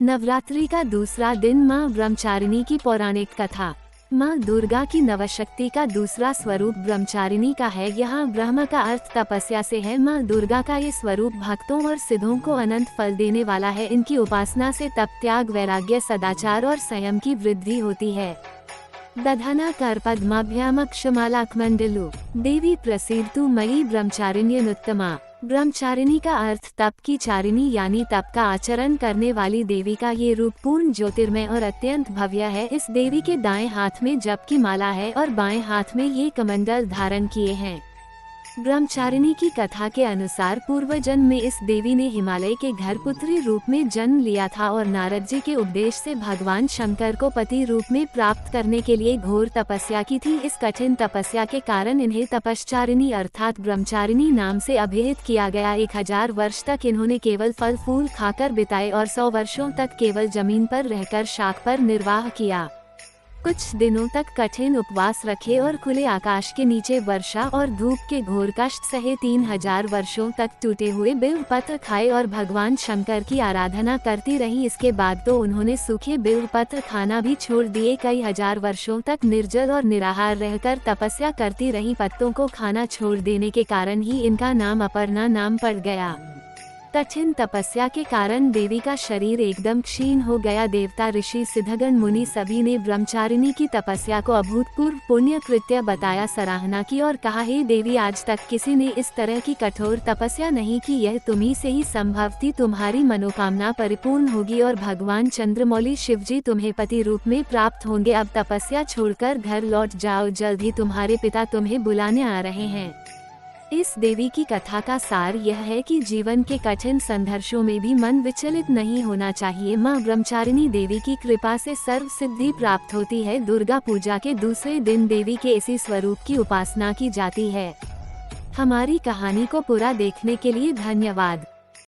नवरात्रि का दूसरा दिन माँ ब्रह्मचारिणी की पौराणिक कथा। माँ दुर्गा की नवशक्ति का दूसरा स्वरूप ब्रह्मचारिणी का है। यहाँ ब्रह्म का अर्थ तपस्या से है। माँ दुर्गा का ये स्वरूप भक्तों और सिद्धों को अनंत फल देने वाला है। इनकी उपासना से तप, त्याग, वैराग्य, सदाचार और संयम की वृद्धि होती है। दधना कर पद्माभ्याम क्षमालाकमंडलु देवी प्रसीदतु मयि ब्रह्मचारिण्यनुत्तमा। ब्रह्मचारिणी का अर्थ तप की चारिणी यानी तप का आचरण करने वाली देवी का ये रूप पूर्ण ज्योतिर्मय और अत्यंत भव्य है। इस देवी के दाएं हाथ में जप की माला है और बाएं हाथ में ये कमंडल धारण किए हैं। ब्रह्मचारिणी की कथा के अनुसार पूर्व जन्म में इस देवी ने हिमालय के घर पुत्री रूप में जन्म लिया था और नारद जी के उपदेश से भगवान शंकर को पति रूप में प्राप्त करने के लिए घोर तपस्या की थी। इस कठिन तपस्या के कारण इन्हें तपश्चारिणी अर्थात ब्रह्मचारिणी नाम से अभिहित किया गया। 1000 वर्ष तक इन्होंने केवल फल फूल खाकर बिताए और 100 वर्षों तक केवल जमीन पर रहकर शाक पर निर्वाह किया। कुछ दिनों तक कठिन उपवास रखे और खुले आकाश के नीचे वर्षा और धूप के घोर कष्ट सहे 3000 वर्षों तक टूटे हुए बिल्व पत्र खाए और भगवान शंकर की आराधना करती रही। इसके बाद तो उन्होंने सूखे बिल्व पत्र खाना भी छोड़ दिए। कई हजार वर्षों तक निर्जल और निराहार रहकर तपस्या करती रही। पत्तों को खाना छोड़ देने के कारण ही इनका नाम अपर्णा नाम पड़ गया। कठिन तपस्या के कारण देवी का शरीर एकदम क्षीण हो गया। देवता, ऋषि, सिद्धगण, मुनि सभी ने ब्रह्मचारिणी की तपस्या को अभूतपूर्व पुण्य कृत्य बताया, सराहना की और कहा, हे देवी, आज तक किसी ने इस तरह की कठोर तपस्या नहीं की। यह तुम्ही से ही संभव थी। तुम्हारी मनोकामना परिपूर्ण होगी और भगवान चंद्रमौली शिवजी तुम्हें पति रूप में प्राप्त होंगे। अब तपस्या छोड़कर घर लौट जाओ, जल्द ही तुम्हारे पिता तुम्हें बुलाने आ रहे हैं। इस देवी की कथा का सार यह है कि जीवन के कठिन संघर्षों में भी मन विचलित नहीं होना चाहिए। माँ ब्रह्मचारिणी देवी की कृपा से सर्व सिद्धि प्राप्त होती है। दुर्गा पूजा के दूसरे दिन देवी के इसी स्वरूप की उपासना की जाती है। हमारी कहानी को पूरा देखने के लिए धन्यवाद।